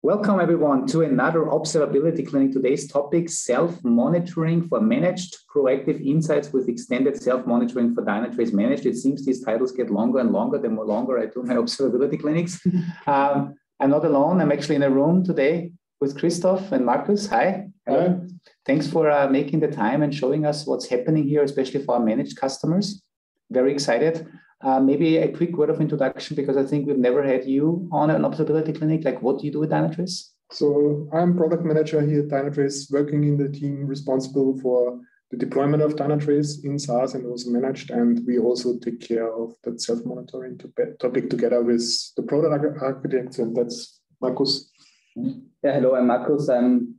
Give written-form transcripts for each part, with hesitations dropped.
Welcome everyone to another Observability Clinic. Today's topic, self-monitoring for managed proactive insights with extended self-monitoring for Dynatrace Managed. It seems these titles get longer and longer the more longer I do my Observability Clinics. I'm not alone. I'm actually in a room today with Christoph and Markus. Hi. Hello. Thanks for making the time and showing us what's happening here, especially for our managed customers. Very excited. Maybe a quick word of introduction, because I think we've never had you on an Observability Clinic. Like, what do you do at Dynatrace? So I'm product manager here at Dynatrace, working in the team responsible for the deployment of Dynatrace in SaaS and also managed. And we also take care of that self-monitoring topic together with the product architects, and that's Markus. Yeah, hello, I'm Markus. I'm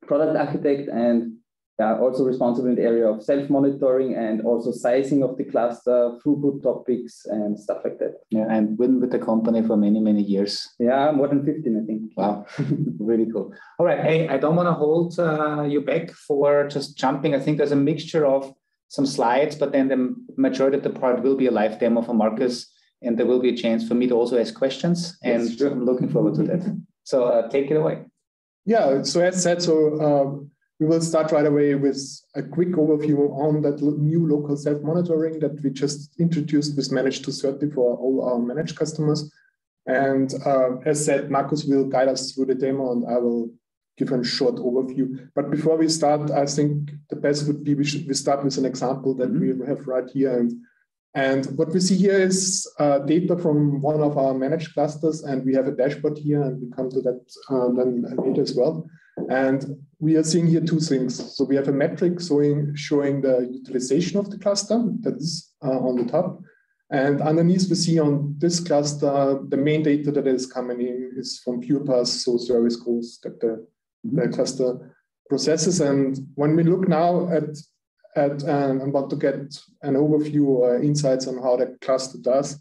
product architect and also responsible in the area of self-monitoring and also sizing of the cluster, throughput topics and stuff like that. Yeah, and been with the company for many, many years. Yeah, more than 15, I think. Wow, really cool. All right, hey, I don't want to hold you back for just jumping. I think there's a mixture of some slides, but then the majority of the part will be a live demo for Markus, and there will be a chance for me to also ask questions, and yes, I'm looking forward to that. So take it away. Yeah, so as said, we will start right away with a quick overview on that new local self-monitoring that we just introduced with Managed to 30 for all our managed customers. And as said, Markus will guide us through the demo and I will give a short overview. But before we start, I think the best would be we start with an example that we have right here. And what we see here is data from one of our managed clusters, and we have a dashboard here, and we come to that then later as well. And we are seeing here two things. So we have a metric showing the utilization of the cluster, that's on the top. And underneath we see on this cluster, the main data that is coming in is from PurePass, so service calls that the cluster processes. And when we look now at and want to get an overview or insights on how the cluster does,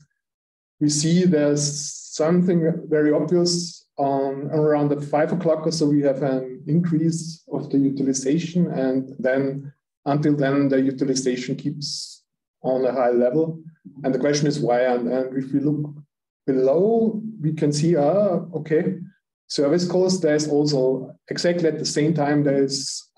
we see there's something very obvious on around at 5 o'clock or so. We have an increase of the utilization, and then until then the utilization keeps on a high level. And the question is why? And if we look below, we can see, okay, service calls. There's also exactly at the same time there's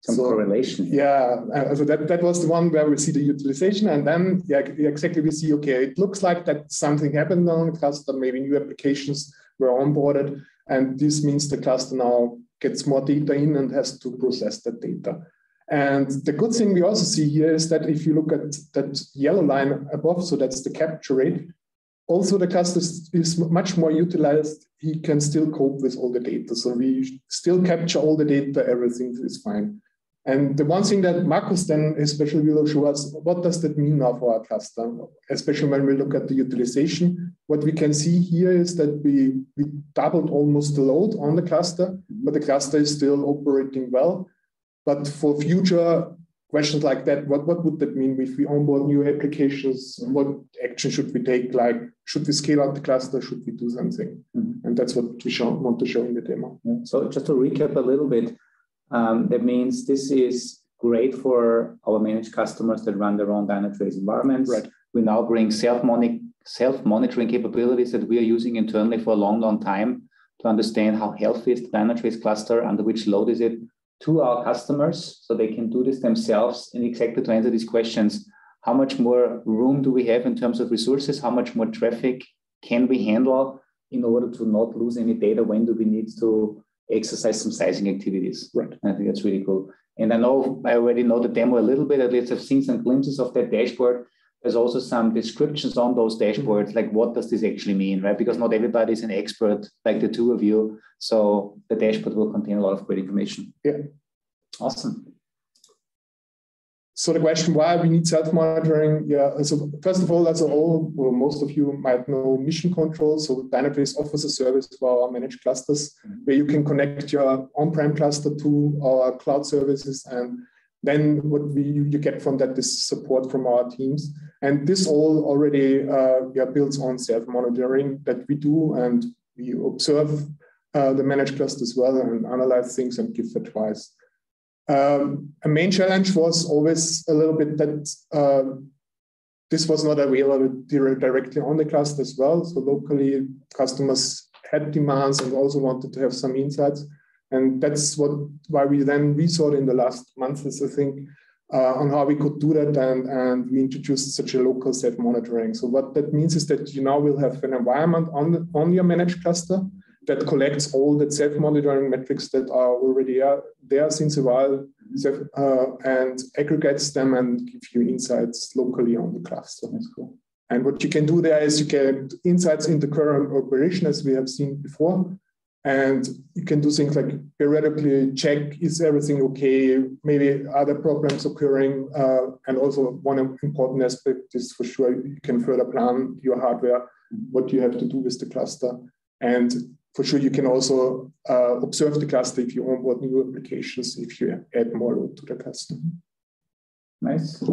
some correlation. Yeah, so that was the one where we see the utilization, and then exactly we see, okay, it looks like that something happened on the cluster, maybe new applications were onboarded, and this means the cluster now gets more data in and has to process that data. And the good thing we also see here is that if you look at that yellow line above, so that's the capture rate, also the cluster is much more utilized. He can still cope with all the data. So we still capture all the data, everything is fine. And the one thing that Markus then especially will show us, what does that mean now for our cluster, especially when we look at the utilization. What we can see here is that we doubled almost the load on the cluster, but the cluster is still operating well. But for future questions like that, what would that mean if we onboard new applications? What action should we take? Like, should we scale out the cluster? Should we do something? And that's what we want to show in the demo. Yeah. So just to recap a little bit, that means this is great for our managed customers that run their own Dynatrace environments. Right. We now bring self-monitoring capabilities that we are using internally for a long, long time to understand how healthy is the Dynatrace cluster, under which load is it, to our customers, so they can do this themselves. And exactly to answer these questions, how much more room do we have in terms of resources? How much more traffic can we handle in order to not lose any data? When do we need to exercise some sizing activities? Right. I think that's really cool. And I already know the demo a little bit. At least I've seen some glimpses of that dashboard. There's also some descriptions on those dashboards, like what does this actually mean, right? Because not everybody is an expert like the two of you. So the dashboard will contain a lot of great information. Yeah. Awesome. So the question why we need self-monitoring, so first of all, most of you might know mission control. So Dynatrace offers a service for our managed clusters where you can connect your on-prem cluster to our cloud services, and then what you get from that is support from our teams. And this all already builds on self-monitoring that we do, and we observe the managed cluster as well and analyze things and give advice. A main challenge was always a little bit that this was not available directly on the cluster as well. So locally, customers had demands and also wanted to have some insights. And that's why we then resorted in the last months, I think, on how we could do that. And we introduced such a local self-monitoring. So what that means is that you now will have an environment on your managed cluster that collects all the self-monitoring metrics that are already there since a while, and aggregates them and gives you insights locally on the cluster. That's cool. And what you can do there is you get insights into current operation, as we have seen before. And you can do things like periodically check, is everything okay? Maybe other problems occurring. And also one important aspect is for sure, you can further plan your hardware, what you have to do with the cluster. And for sure, you can also observe the cluster if you onboard new applications, if you add more load to the cluster. Nice.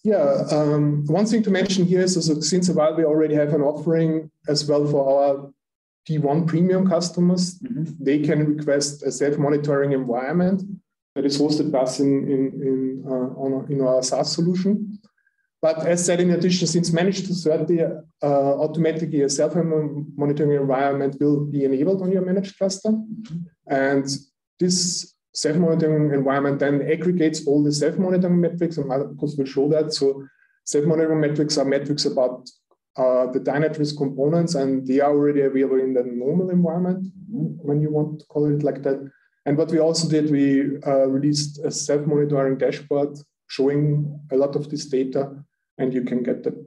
Yeah, one thing to mention here is also, since a while we already have an offering as well for our P1 premium customers. Mm-hmm. They can request a self-monitoring environment that is hosted by us in our SaaS solution. But as said, in addition, since Managed to 30, automatically a self-monitoring environment will be enabled on your managed cluster. Mm-hmm. And this self-monitoring environment then aggregates all the self-monitoring metrics, and Markus will show that. So self-monitoring metrics are metrics about the Dynatrace components, and they are already available in the normal environment, when you want to call it like that. And what we also did, we released a self-monitoring dashboard showing a lot of this data, and you can get that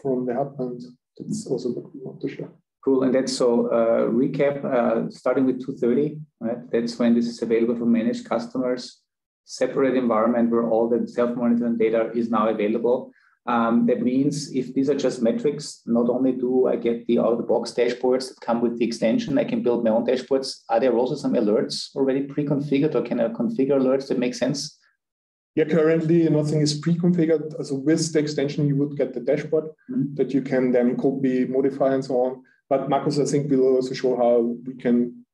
from the hub, and that's also what we want to share. Cool, and that's so recap, starting with 230, right? That's when this is available for managed customers, separate environment where all the self-monitoring data is now available. That means if these are just metrics, not only do I get the out-of-the-box dashboards that come with the extension, I can build my own dashboards. Are there also some alerts already pre-configured, or can I configure alerts that make sense? Yeah, currently nothing is pre-configured. So with the extension, you would get the dashboard that you can then copy, modify, and so on. But Markus, I think, will also show how we can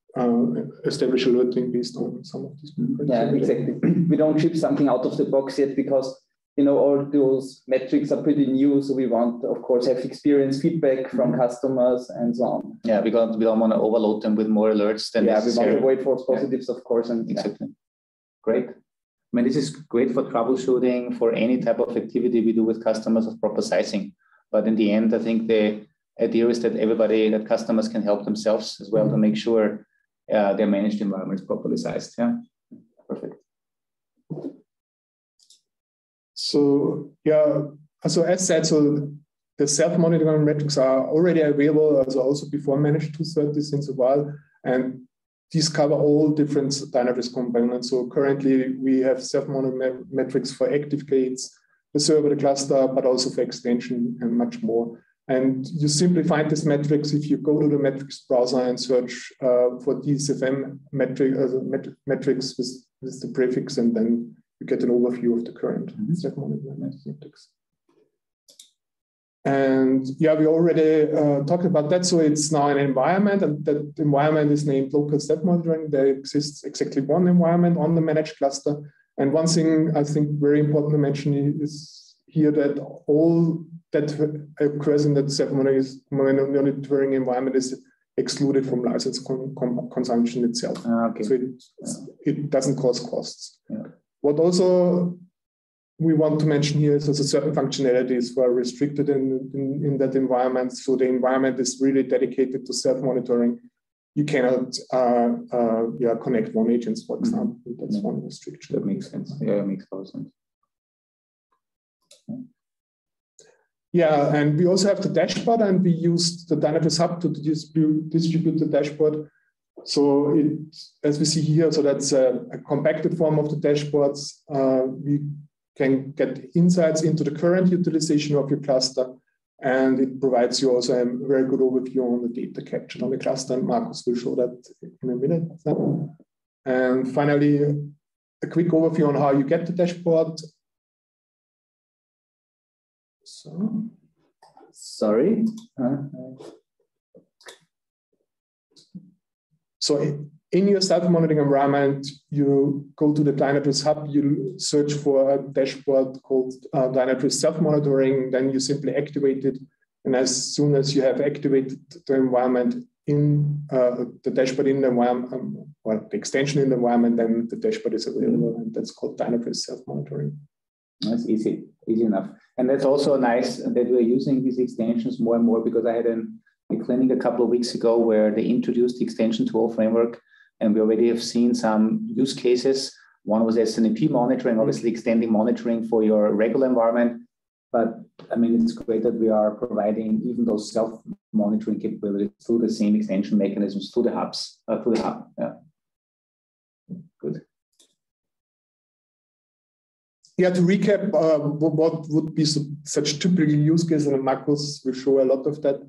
establish alerting based on some of these. Yeah, exactly. We don't ship something out of the box yet because all those metrics are pretty new. So we want, of course, have experience feedback from customers and so on. Yeah, we don't want to overload them with more alerts than necessary. We want to avoid false positives, of course. And exactly. Great. I mean, this is great for troubleshooting, for any type of activity we do with customers of proper sizing. But in the end, I think the idea is that customers can help themselves as well to make sure their managed environment is properly sized. Yeah, perfect. So as said, the self-monitoring metrics are already available also before Managed to 30 since a while, and these cover all different Dynatrace components. So currently we have self-monitoring metrics for active gates, the server, the cluster, but also for extension and much more. And you simply find these metrics if you go to the metrics browser and search for DSFM metrics with the prefix, and then you get an overview of the current self-monitoring metrics. And yeah, we already talked about that. So it's now an environment, and that environment is named local self-monitoring. There exists exactly one environment on the managed cluster. And one thing I think very important to mention is here that all that occurs in that self-monitoring environment is excluded from license consumption itself. Okay. So it doesn't cause costs. Yeah. What also we want to mention here is also certain functionalities were restricted in that environment. So the environment is really dedicated to self-monitoring. You cannot connect one agents, for example. That's one restriction. That makes sense. Yeah, it makes a lot of sense. Yeah, and we also have the dashboard, and we used the Dynatrace Hub to distribute the dashboard. So as we see here, so that's a compacted form of the dashboards. We can get insights into the current utilization of your cluster, and it provides you also a very good overview on the data captured on the cluster, and Markus will show that in a minute. And finally, a quick overview on how you get the dashboard. So, sorry. So in your self-monitoring environment, you go to the Dynatrace Hub, you search for a dashboard called Dynatrace Self-Monitoring, then you simply activate it. And as soon as you have activated the environment in the dashboard in the environment, or the extension in the environment, then the dashboard is available, and that's called Dynatrace Self-Monitoring. That's easy enough. And that's also nice that we're using these extensions more and more, because I had a clinic a couple of weeks ago where they introduced the extension tool framework, and we already have seen some use cases. One was SNMP monitoring, obviously extending monitoring for your regular environment. But I mean, it's great that we are providing even those self-monitoring capabilities through the same extension mechanisms, through the hubs, through the hub. Yeah. Good. Yeah, to recap, what would be such typical use cases, and Markus will show a lot of that.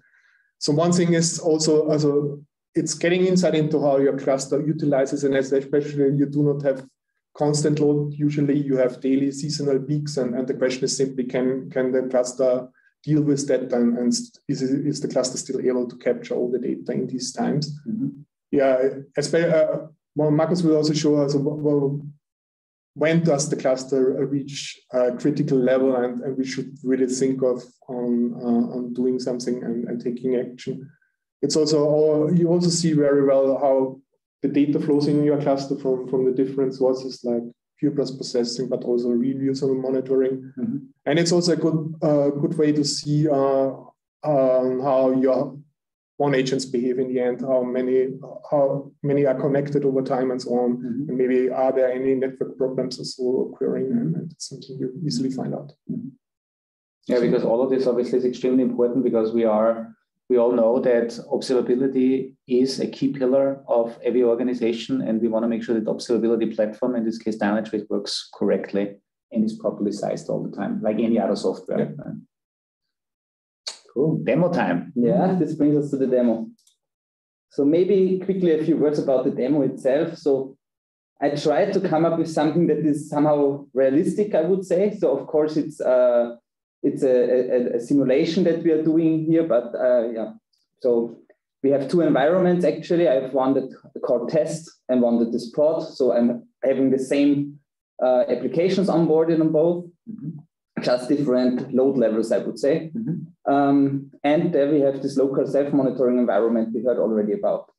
So one thing is also it's getting insight into how your cluster utilizes, and especially you do not have constant load. Usually you have daily seasonal peaks, and the question is simply, can the cluster deal with that, and is the cluster still able to capture all the data in these times? Mm-hmm. Yeah, especially, Markus will also show us when does the cluster reach a critical level, and we should really think of on doing something and taking action. It's also, you also see very well how the data flows in your cluster from the different sources, like pure processing, but also reviews and monitoring. Mm-hmm. And it's also a good way to see how your one agents behave in the end, how many are connected over time and so on. Mm-hmm. And maybe are there any network problems also occurring, and it's something you easily find out. Mm-hmm. Yeah, because all of this obviously is extremely important, because we all know that observability is a key pillar of every organization, and we want to make sure that the observability platform, in this case Dynatrace, works correctly and is properly sized all the time, like any other software. Yeah. Cool. Demo time. Yeah, this brings us to the demo. So maybe quickly a few words about the demo itself. So I tried to come up with something that is somehow realistic, I would say. So of course it's a simulation that we are doing here, but yeah. So we have two environments actually. I have one that called test and one that is prod. So I'm having the same applications onboarded on both. Mm-hmm. Just different load levels, I would say. Mm-hmm. And there we have this local self-monitoring environment we heard already about.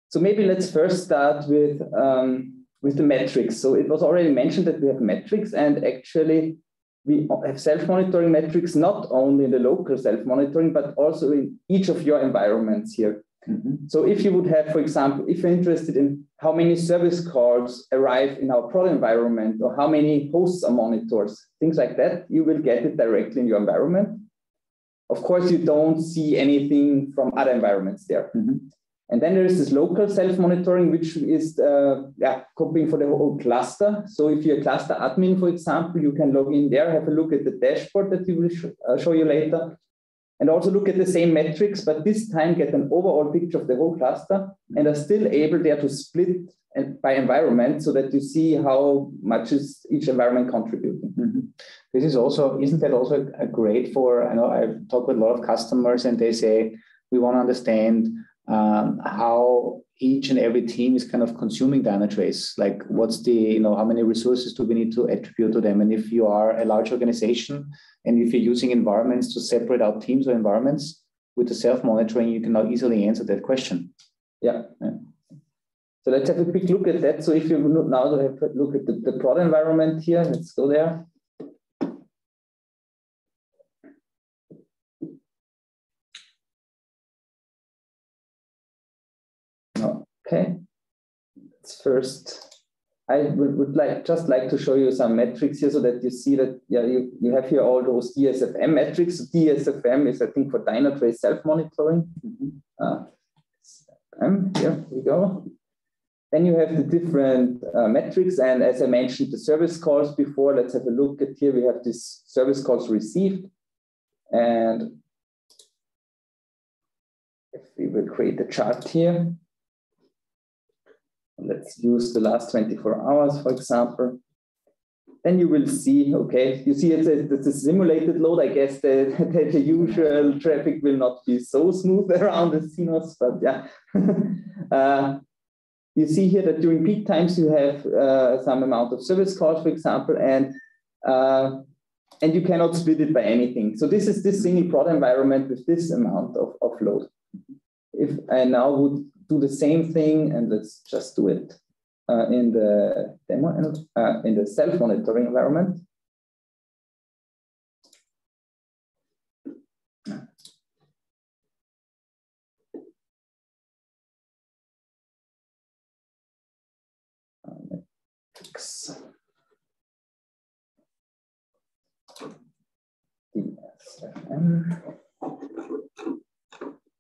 So maybe let's first start with the metrics. So it was already mentioned that we have metrics, and actually we have self-monitoring metrics, not only in the local self-monitoring, but also in each of your environments here. Mm-hmm. So if you would have, for example, if you're interested in how many service calls arrive in our prod environment, or how many hosts are monitored, things like that, you will get it directly in your environment. Of course, you don't see anything from other environments there. Mm-hmm. And then there is this local self-monitoring, which is copying for the whole cluster. So if you're a cluster admin, for example, you can log in there, have a look at the dashboard that we will show you later, and also look at the same metrics, but this time get an overall picture of the whole cluster, and are still able there to split by environment, so that you see how much is each environment contributing. Mm-hmm. This is also, isn't that also a great for, I know I've talked with a lot of customers, and they say, we want to understand how each and every team is kind of consuming Dynatrace. Like what's the, how many resources do we need to attribute to them? And if you are a large organization, and if you're using environments to separate out teams or environments, with the self-monitoring, you can now easily answer that question. Yeah. So let's have a quick look at that. So if you now have a look at the prod environment here, let's go there. Okay. First, I would just like to show you some metrics here, so that you see that you have here all those DSFM metrics. DSFM is, I think, for Dynatrace self-monitoring. Mm-hmm. Here we go. Then you have the different metrics, and as I mentioned, the service calls before. Let's have a look at here. We have this service calls received, and if we will create a chart here. Let's use the last 24 hours, for example. Then you will see, okay, you see it's a simulated load. I guess the usual traffic will not be so smooth around the CNOS, but yeah. you see here that during peak times you have some amount of service calls, for example, and you cannot split it by anything. So this is this single prod environment with this amount of load. If I now would do the same thing, and let's just do it in the demo, in the self-monitoring environment.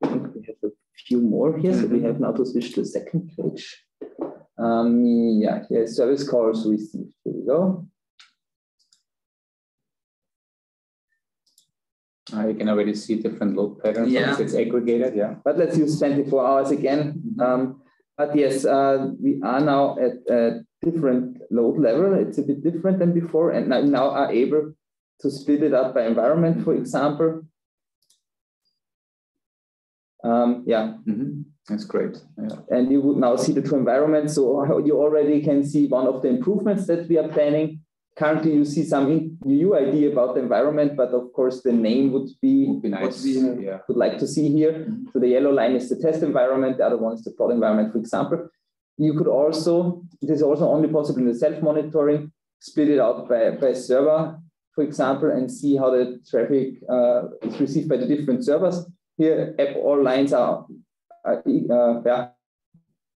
I think we have a few more here, so we have now to switch to the second page. Yeah, here service calls received. Here we go. You can already see different load patterns. Yeah, it's aggregated. Yeah, but let's use 24 hours again. But yes, we are now at a different load level. It's a bit different than before, and now are able to split it up by environment, for example. Yeah. That's great. Yeah. And you would now see the two environments. So you already can see one of the improvements that we are planning. Currently, you see some new idea about the environment, but of course, the name would be nice. What we would like to see here. So the yellow line is the test environment. The other one is the prod environment, for example. You could also, it is also only possible in the self-monitoring, split it out by server, for example, and see how the traffic is received by the different servers. Here, all lines are,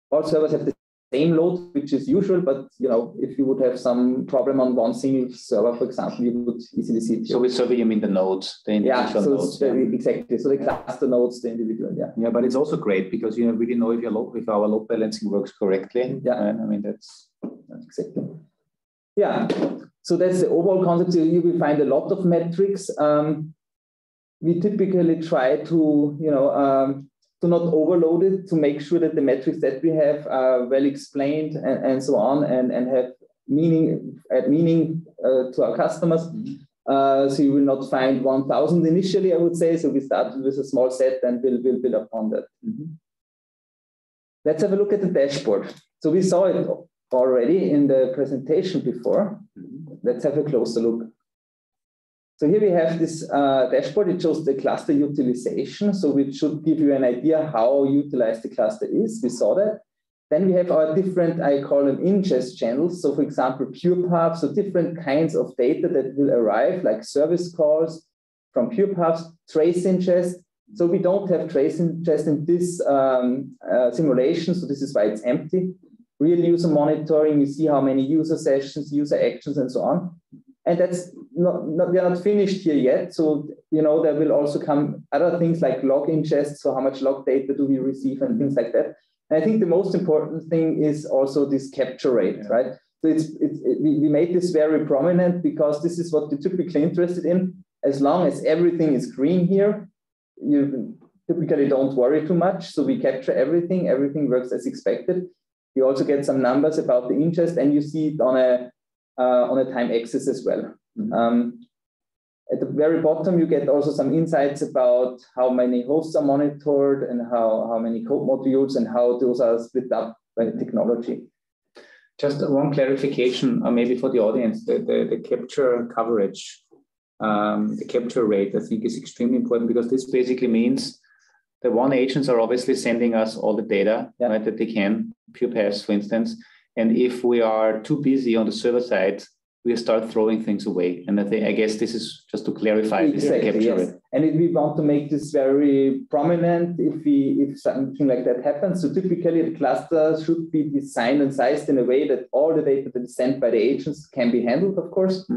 all servers have the same load, which is usual, but if you would have some problem on one single server, for example, you would easily see it. So with server, you mean the nodes, the individual nodes? Exactly. So the cluster nodes, the individual, Yeah, but it's also great because you really know if our load balancing works correctly. Yeah, and I mean that's exactly. Yeah, so that's the overall concept. So you will find a lot of metrics. We typically try to not overload it, to make sure that the metrics that we have are well explained and so on, and have add meaning to our customers. So you will not find 1,000 initially, I would say. So we start with a small set and we'll build upon that. Let's have a look at the dashboard. So we saw it already in the presentation before. Let's have a closer look. So here we have this dashboard. It shows the cluster utilization. So it should give you an idea how utilized the cluster is. We saw that. Then we have our different, I call them ingest channels. So for example, pure paths, so different kinds of data that will arrive, like service calls from pure paths, trace ingest. So we don't have trace ingest in this simulation. So this is why it's empty. Real user monitoring, you see how many user sessions, user actions, and so on. And that's we are not finished here yet. So, there will also come other things like log ingest. So how much log data do we receive and things like that. And I think the most important thing is also this capture rate, right? So we made this very prominent because this is what you're typically interested in. As long as everything is green here, you typically don't worry too much. So we capture everything. Everything works as expected. You also get some numbers about the ingest, and you see it on a time axis as well. At the very bottom, you get also some insights about how many hosts are monitored and how many code modules and how those are split up by technology. Just one clarification, maybe for the audience, the capture coverage, the capture rate, I think is extremely important because this basically means the one agents are obviously sending us all the data, right, that they can, pure paths, for instance. And if we are too busy on the server side, we start throwing things away. And I guess this is just to clarify. Exactly, this capture yes. rate. And we want to make this very prominent if something like that happens. So typically the cluster should be designed and sized in a way that all the data that is sent by the agents can be handled, of course.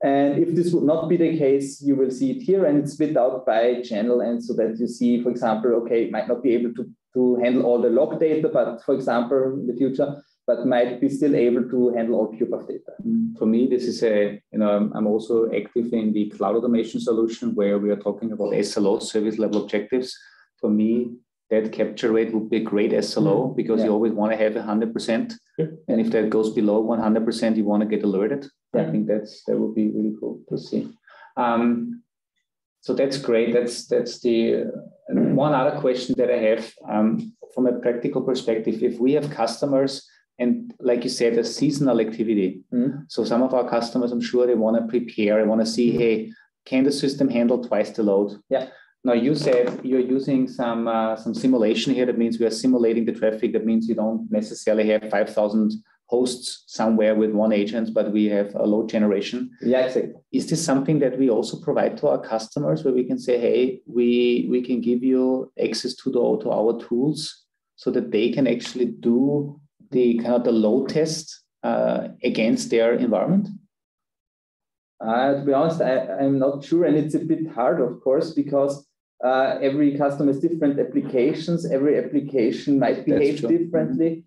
And if this would not be the case, you will see it here, and it's split out by channel. And so that you see, for example, okay, it might not be able to handle all the log data, but for example, in the future, but might be still able to handle all pure path data. For me, this is I'm also active in the cloud automation solution where we are talking about SLO, service level objectives. For me, that capture rate would be a great SLO because you always want to have 100%. And if that goes below 100%, you want to get alerted. I think that would be really cool to see. So that's great. That's the one other question that I have from a practical perspective, if we have customers and like you said, a seasonal activity. So some of our customers, I'm sure they want to prepare, they want to see, hey, can the system handle twice the load? Yeah. Now you said you're using some simulation here. That means we are simulating the traffic. That means you don't necessarily have 5,000 hosts somewhere with one agent, but we have a load generation. Yeah, exactly. Is this something that we also provide to our customers where we can say, hey, we can give you access to our tools so that they can actually do the kind of the load test against their environment? To be honest, I'm not sure. And it's a bit hard, of course, because every customer has different applications. Every application might behave differently.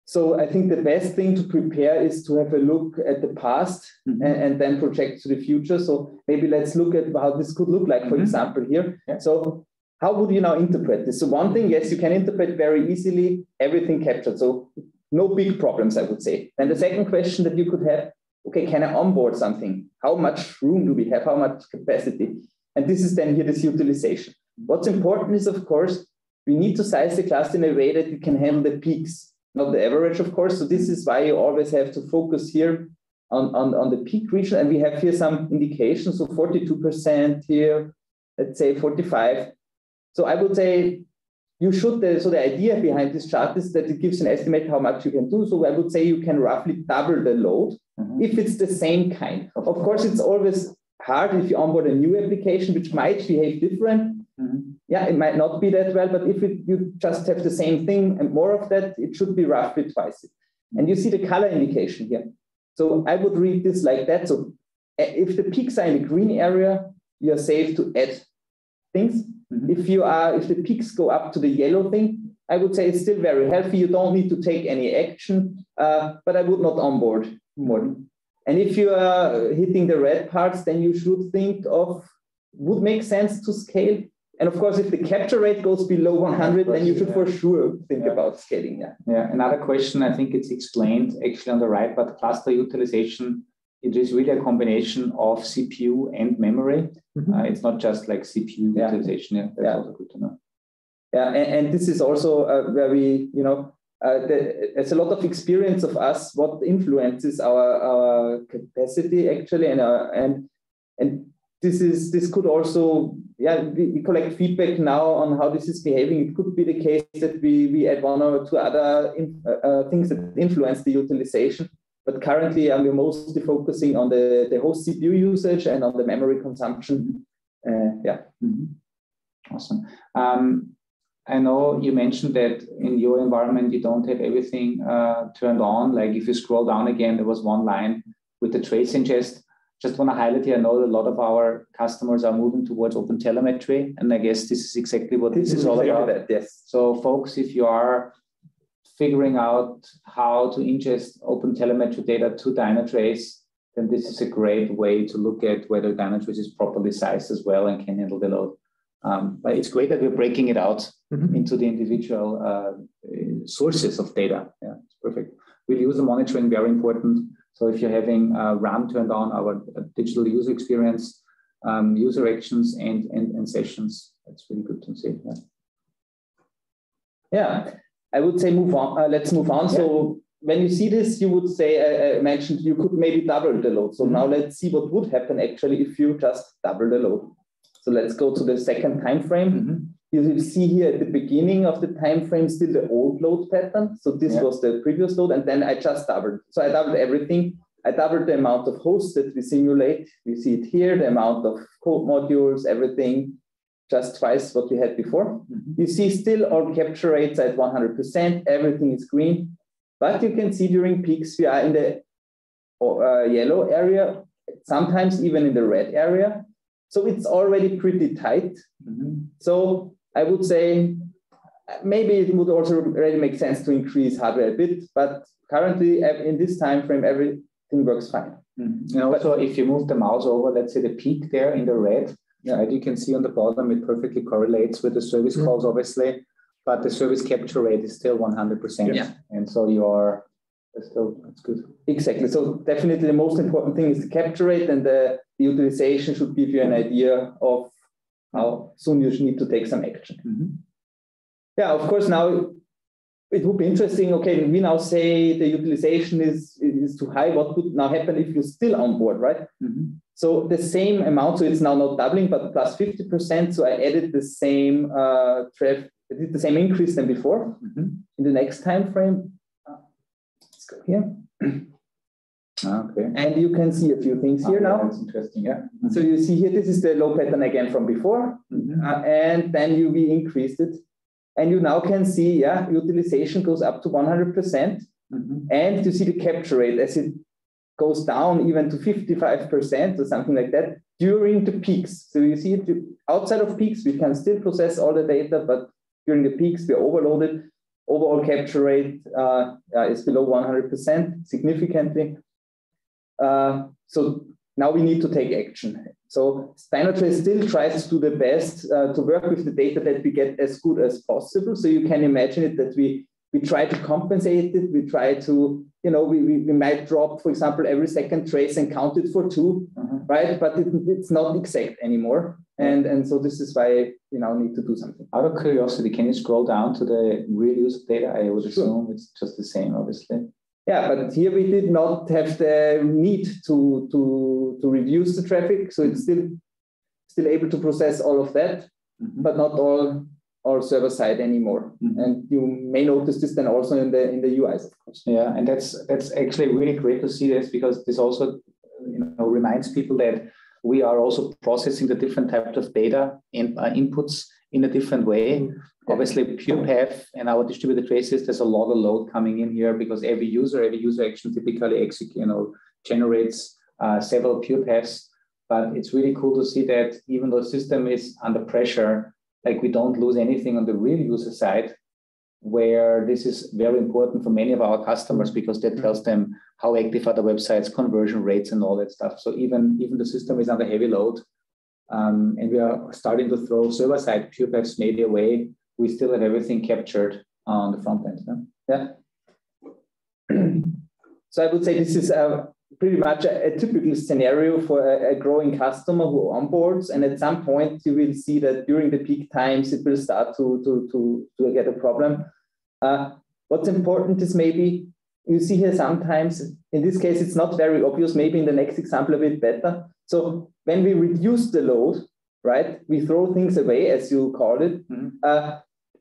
So I think the best thing to prepare is to have a look at the past and then project to the future. So maybe let's look at how this could look like, for example, here. Yeah. So how would you now interpret this? So one thing, yes, you can interpret very easily, everything captured. So no big problems, I would say. Then the second question that you could have, okay, can I onboard something? How much room do we have? How much capacity? And this is then here this utilization. What's important is, of course, we need to size the cluster in a way that it can handle the peaks, not the average, of course. So this is why you always have to focus here on the peak region. And we have here some indications. So 42% here, let's say 45%. So I would say you should, so the idea behind this chart is that it gives an estimate how much you can do. So I would say you can roughly double the load if it's the same kind. Of course, it's always hard if you onboard a new application, which might behave different. Yeah, it might not be that well, but if you just have the same thing and more of that, it should be roughly twice it. And you see the color indication here. So I would read this like that. So if the peaks are in the green area, you're safe to add things. If the peaks go up to the yellow thing, I would say it's still very healthy. You don't need to take any action, but I would not onboard more. And if you are hitting the red parts, then you should think of, would make sense to scale. And of course, if the capture rate goes below 100, then you should for sure think about scaling. Yeah. Another question, I think it's explained actually on the right, but cluster utilization, it is really a combination of CPU and memory. It's not just like CPU utilization. Yeah, that's also good to know. Yeah, and this is also where we, there's a lot of experience of us, what influences our capacity actually, and this could also, we collect feedback now on how this is behaving. It could be the case that we add one or two other things that influence the utilization. But currently, we're mostly focusing on the host CPU usage and on the memory consumption. Awesome. I know you mentioned that in your environment, you don't have everything turned on. Like if you scroll down again, there was one line with the trace ingest. Just want to highlight here, I know a lot of our customers are moving towards OpenTelemetry. And I guess this is exactly what this is all about. Yes. So folks, if you are figuring out how to ingest OpenTelemetry data to Dynatrace, then this is a great way to look at whether Dynatrace is properly sized as well and can handle the load. But it's great that we're breaking it out into the individual sources of data. Yeah, it's perfect. We'll use the monitoring, very important. So if you're having RAM turned on, our digital user experience, user actions and sessions, that's really good to see. Yeah. I would say move on. Let's move on. Yeah. So when you see this, you would say, I mentioned you could maybe double the load. So now let's see what would happen actually if you just double the load. So let's go to the second time frame. You will see here at the beginning of the time frame still the old load pattern. So this was the previous load, and then I just doubled. So I doubled everything. I doubled the amount of hosts that we simulate. We see it here, the amount of code modules, everything. Just twice what we had before. You see still all capture rates at 100%, everything is green, but you can see during peaks we are in the yellow area, sometimes even in the red area. So it's already pretty tight. So I would say maybe it would also already make sense to increase hardware a bit, but currently in this time frame, everything works fine. And also if you move the mouse over, let's say the peak there in the red, right, you can see on the bottom, it perfectly correlates with the service calls, obviously, but the service capture rate is still 100%. Yeah. And so that's good. Exactly. So definitely the most important thing is the capture rate, and the utilization should give you an idea of how soon you need to take some action. yeah, of course, now it would be interesting. Okay, we now say the utilization is too high. What would now happen if you're still on board, right? Mm-hmm. So the same amount, so it's now not doubling, but plus 50%. So I added the same did the same increase than before. Mm-hmm. In the next time frame. Let's go here. Okay. And you can see a few things here now. That's interesting, yeah. Mm-hmm. So you see here, this is the load pattern again from before. Mm-hmm. And then we increased it. And you now can see, yeah, utilization goes up to 100%. Mm-hmm. And you see the capture rate as it goes down even to 55% or something like that during the peaks. So you see it outside of peaks, we can still process all the data, but during the peaks, we're overloaded. Overall capture rate is below 100% significantly. So now we need to take action. So Dynatrace still tries to do the best to work with the data that we get as good as possible. So you can imagine it that we try to compensate it. We try to, we might drop, for example, every second trace and count it for 2, right? But it's not exact anymore. And so this is why we now need to do something. Out of curiosity, can you scroll down to the real use data? I would assume it's just the same, obviously. Yeah, but here we did not have the need to reduce the traffic, so it's still able to process all of that, but not all server side anymore. And you may notice this then also in the UIs, of course. Yeah, and that's actually really great to see this, because this also reminds people that we are also processing the different types of data and inputs in a different way. Obviously, pure path and our distributed traces, there's a lot of load coming in here, because every user action typically generates several pure paths. But it's really cool to see that even though the system is under pressure, like we don't lose anything on the real user side, where this is very important for many of our customers, because that tells them how active are the websites, conversion rates, and all that stuff. So even the system is under heavy load, and we are starting to throw server-side pure paths maybe away. We still have everything captured on the front end. No? Yeah. So I would say this is pretty much a typical scenario for a growing customer who onboards, and at some point you will see that during the peak times it will start to get a problem. What's important is maybe you see here sometimes, in this case it's not very obvious, maybe in the next example a bit better. So when we reduce the load, right, we throw things away, as you call it.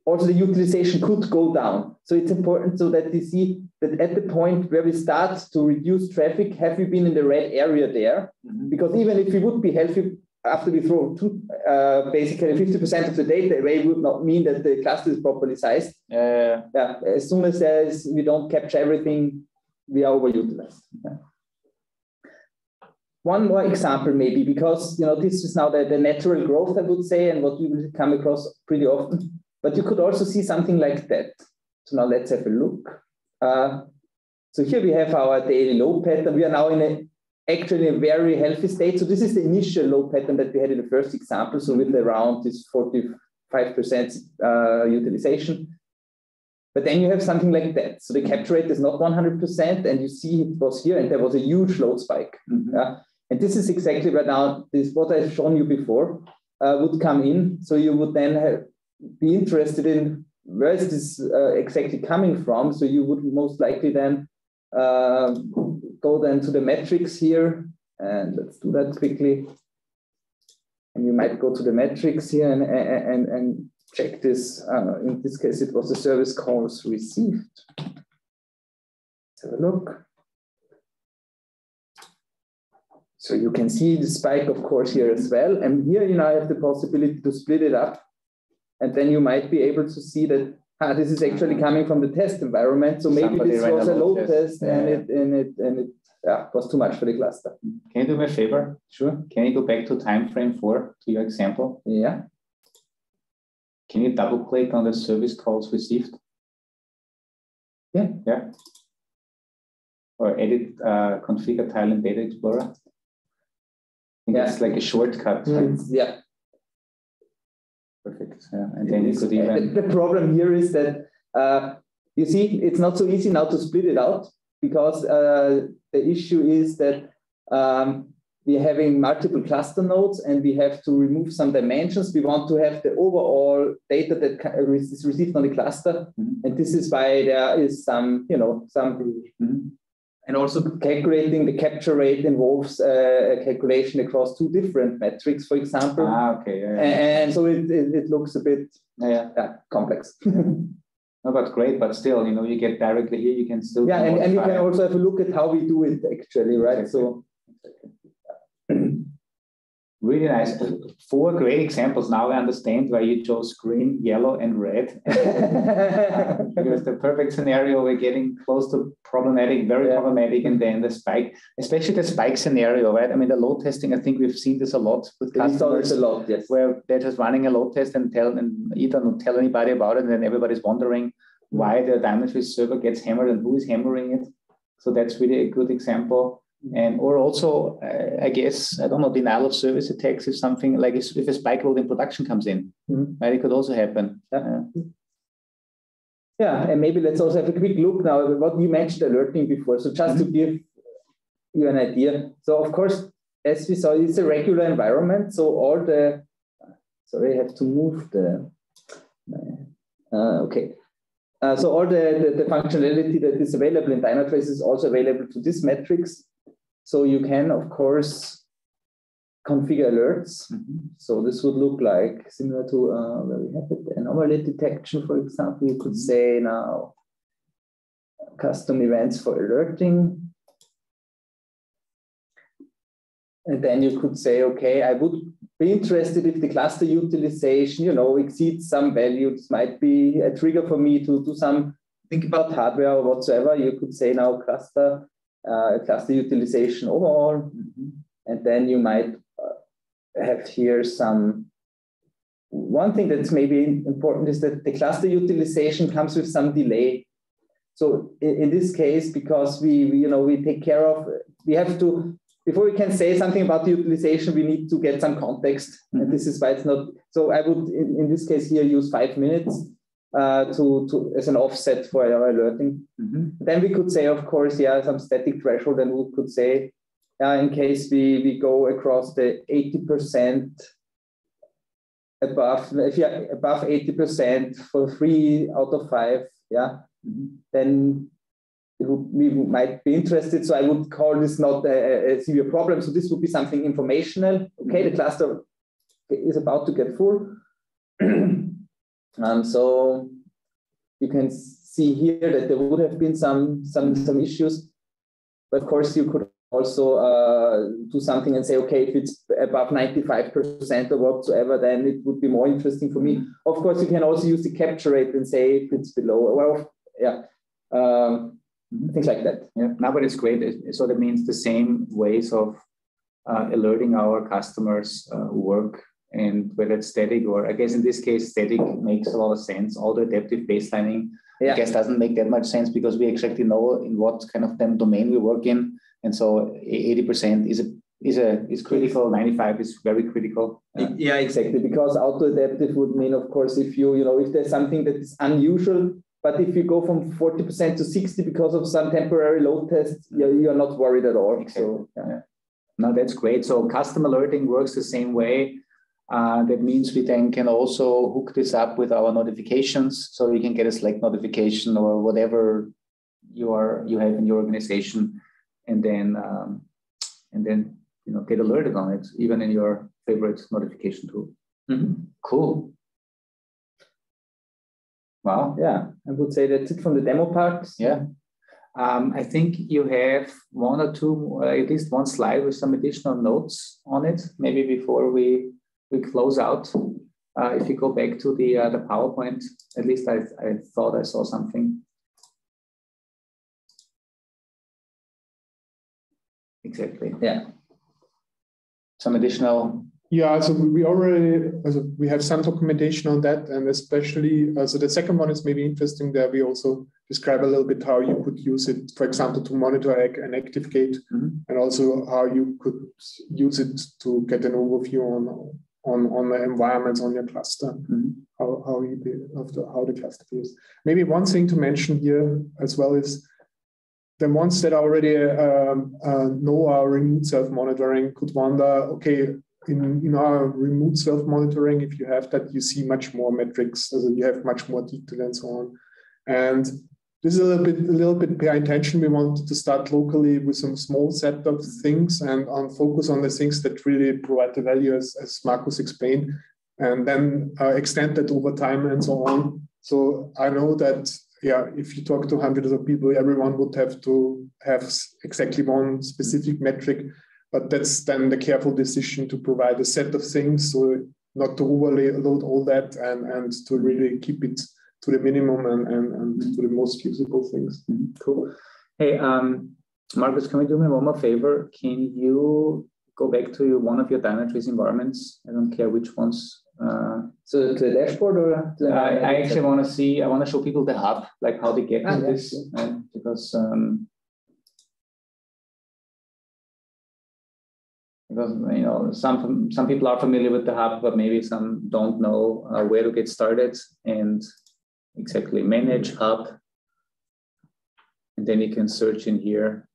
Also the utilization could go down. So it's important so that you see that at the point where we start to reduce traffic, have we been in the red area there? Because even if we would be healthy after we throw basically 50% of the data away, would not mean that the cluster is properly sized. As soon as we don't capture everything, we are overutilized. One more example maybe, because this is now the natural growth, I would say, and what we will come across pretty often. But you could also see something like that. So now let's have a look. So here we have our daily load pattern. We are now actually a very healthy state. So this is the initial load pattern that we had in the first example. So with around this 45% utilization. But then you have something like that. So the capture rate is not 100%, and you see it was here, and there was a huge load spike. And this is exactly right now, what I've shown you before would come in. So you would then be interested in where is this exactly coming from. So you would most likely then go then to the metrics here, and let's do that quickly. And you might go to the metrics here and check this. In this case, it was the service calls received. Let's have a look. So you can see the spike, of course, here as well. And here, I have the possibility to split it up. And then you might be able to see that this is actually coming from the test environment. So maybe this was a load test, and it was too much for the cluster. Can you do me a favor? Sure. Can you go back to time frame 4 to your example? Yeah. Can you double click on the service calls received? Yeah. Or edit configure tile in Data Explorer? It's like a shortcut. Right? Yeah. Perfect. Yeah. And then you could even... The problem here is that, you see, it's not so easy now to split it out, because the issue is that we're having multiple cluster nodes and we have to remove some dimensions. We want to have the overall data that is received on the cluster. And this is why there is some, and also calculating the capture rate involves a calculation across two different metrics, for example. Okay. And so it looks a bit complex. No, but great. But still, you get directly here, you can still. Yeah, and you can also have a look at how we do it actually, right? Exactly. So. Really nice. 4 great examples. Now I understand why you chose green, yellow, and red. Because the perfect scenario, we're getting close to problematic, very problematic, and then the spike, especially the spike scenario, right? I mean, the load testing, I think we've seen this a lot with customers. A lot, yes. Where they're just running a load test and either not tell anybody about it, and then everybody's wondering why the Dynatrace server gets hammered and who is hammering it. So that's really a good example. And or also, I guess, I don't know, denial of service attacks if something like if a spike load in production comes in, right? It could also happen. Yeah, and maybe let's also have a quick look now at what you mentioned alerting before. So just to give you an idea. So of course, as we saw, it's a regular environment. So all the, sorry, I have to move the, okay. So all the functionality that is available in Dynatrace is also available to these metrics. So you can, of course, configure alerts. So this would look like similar to where we have it, anomaly detection, for example. You could say now custom events for alerting. And then you could say, okay, I would be interested if the cluster utilization, exceeds some value. This might be a trigger for me to do some, think about hardware or whatsoever. You could say now cluster utilization overall. And then you might have here one thing that's maybe important is that the cluster utilization comes with some delay. So in this case, because we take care of, we have to, before we can say something about the utilization, we need to get some context. And this is why it's not, so I would, in this case here, use 5 minutes to as an offset for our alerting. Then we could say, of course, some static threshold, and we could say, in case we go across the 80% above, if you're above 80% for 3 out of 5, then we might be interested. So I would call this not a severe problem. So this would be something informational. Okay, the cluster is about to get full. So you can see here that there would have been some issues. But of course, you could also do something and say, okay, if it's above 95% or whatsoever, then it would be more interesting for me. Of course, you can also use the capture rate and say if it's below. Well, things like that. Yeah, no, but it's great. So that means the same ways of alerting our customers work, and whether it's static or, I guess in this case, static makes a lot of sense. All the adaptive baselining, I guess, doesn't make that much sense because we exactly know in what kind of domain we work in, and so 80% is critical. 95 is very critical. Yeah, exactly. Because auto adaptive would mean, of course, if if there's something that is unusual. But if you go from 40% to 60% because of some temporary load test, you're not worried at all. Exactly. So, no, that's great. So custom alerting works the same way. That means we then can also hook this up with our notifications, so you can get a Slack notification or whatever you have in your organization, and then get alerted on it, even in your favorite notification tool. Cool. Wow. Yeah, I would say that's it from the demo part. Yeah. I think you have one or two, at least one slide with some additional notes on it, maybe before we close out. If you go back to the PowerPoint, at least I thought I saw something. Exactly. Yeah. Some additional. Yeah, so we have some documentation on that, and especially, so the second one is maybe interesting there. We also describe a little bit how you could use it, for example, to monitor an active gate, and also how you could use it to get an overview on the environments on your cluster, how the cluster is. Maybe one thing to mention here as well is the ones that already know our remote self-monitoring could wonder, okay, in our remote self-monitoring, if you have that, you see much more metrics, so you have much more detail and so on. And this is a little bit by intention. We wanted to start locally with some small set of things and focus on the things that really provide the value, as Markus explained, and then extend that over time and so on. So I know that, yeah, if you talk to hundreds of people, everyone would have to have exactly one specific metric, but that's then the careful decision to provide a set of things, so not to overload all that and to really keep it to the minimum and to the most usable things. Cool. Hey, Markus, can we do me one more favor? Can you go back to one of your Dynatrace environments? I don't care which ones. So to the dashboard, or I actually want to see. I want to show people the hub, like how they get to this, because you know some people are familiar with the hub, but maybe some don't know where to get started. And exactly, manage hub, and then you can search in here.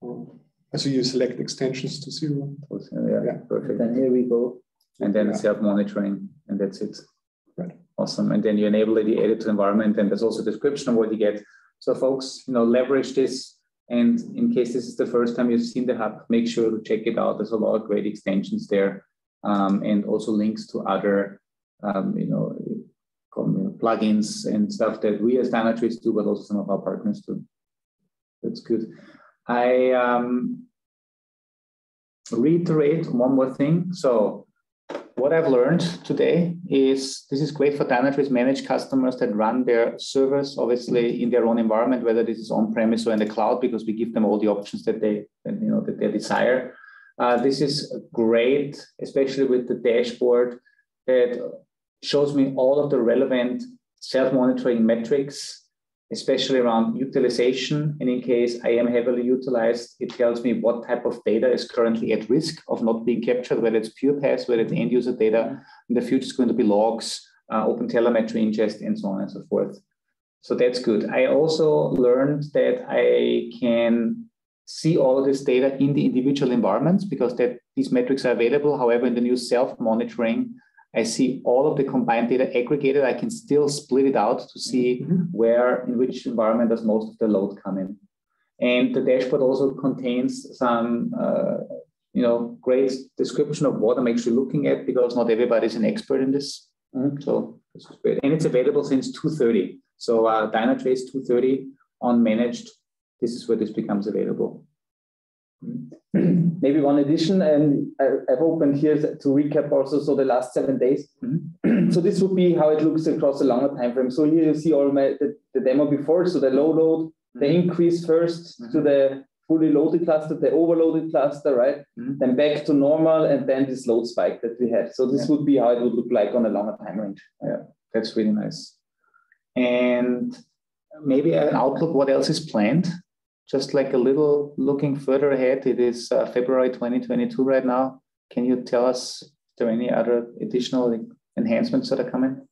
So you select extensions to 0. Yeah, perfect. Then here we go. And then self-monitoring, and that's it. Right. Awesome. And then you enable the editor environment, and there's also a description of what you get. So folks, you know, leverage this. And in case this is the first time you've seen the hub, make sure to check it out. There's a lot of great extensions there, and also links to other, plugins and stuff that we as Dynatrace do, but also some of our partners do. That's good. I reiterate one more thing. So what I've learned today is this is great for Dynatrace Managed customers that run their servers, obviously in their own environment, whether this is on-premise or in the cloud, because we give them all the options that they desire. This is great, especially with the dashboard that shows me all of the relevant self-monitoring metrics, especially around utilization. And in case I am heavily utilized, it tells me what type of data is currently at risk of not being captured, whether it's pure paths, whether it's end user data. In the future, it's going to be logs, open telemetry ingest, and so on and so forth. So that's good. I also learned that I can see all of this data in the individual environments because these metrics are available. However, in the new self-monitoring, I see all of the combined data aggregated. I can still split it out to see where, in which environment does most of the load come in. And the dashboard also contains some, great description of what I'm actually looking at, because not everybody is an expert in this. So this is great. And it's available since 2.30. So Dynatrace 2.30 on managed, this is where this becomes available. Maybe one addition, and I've opened here to recap also, so the last 7 days. So this would be how it looks across a longer time frame. So here you see all the demo before, so the low load, the increase first to the fully loaded cluster, the overloaded cluster, right? Then back to normal, and then this load spike that we had. So this would be how it would look like on a longer time range. Yeah, that's really nice. And maybe an outlook, what else is planned? Just like a little looking further ahead, it is February 2022 right now. Can you tell us, is there any other additional enhancements that are coming?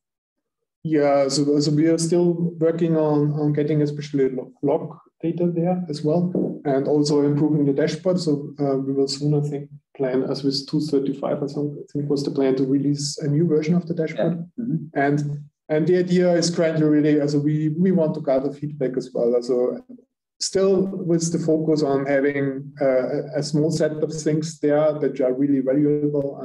Yeah, so we are still working on getting especially log data there as well, and also improving the dashboard. So we will soon, I think, plan, as with 2.35 or something, I think was the plan, to release a new version of the dashboard. Yeah. And the idea is currently really, we want to gather feedback as well. Still with the focus on having a small set of things there that are really valuable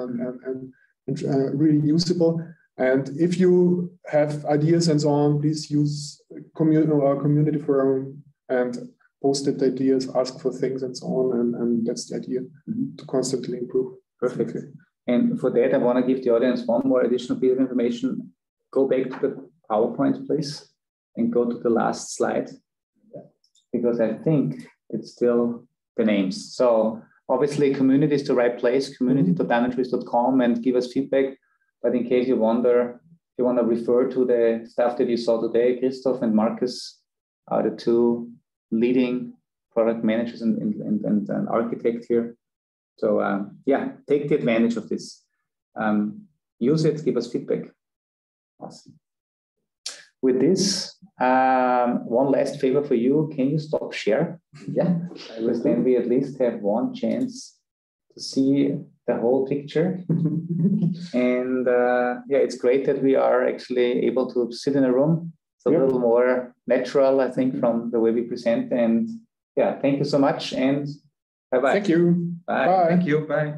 and really usable. And if you have ideas and so on, please use our community forum and post the ideas, ask for things and so on. And that's the idea, to constantly improve. Perfect. And for that, I want to give the audience one more additional bit of information. Go back to the PowerPoint, please, and go to the last slide, because I think it's still the names. So obviously community is the right place, community.dynatrace.com, and give us feedback. But in case you wonder, if you want to refer to the stuff that you saw today, Christoph and Markus are the two leading product managers and architect here. So take the advantage of this. Use it, give us feedback. Awesome. with this, one last favor for you. Can you stop share? Yeah. Because then we at least have one chance to see the whole picture. And yeah, it's great that we are actually able to sit in a room. It's a little more natural, I think, from the way we present. And yeah, thank you so much. And bye-bye. Thank you. Bye. Bye. Thank you. Bye.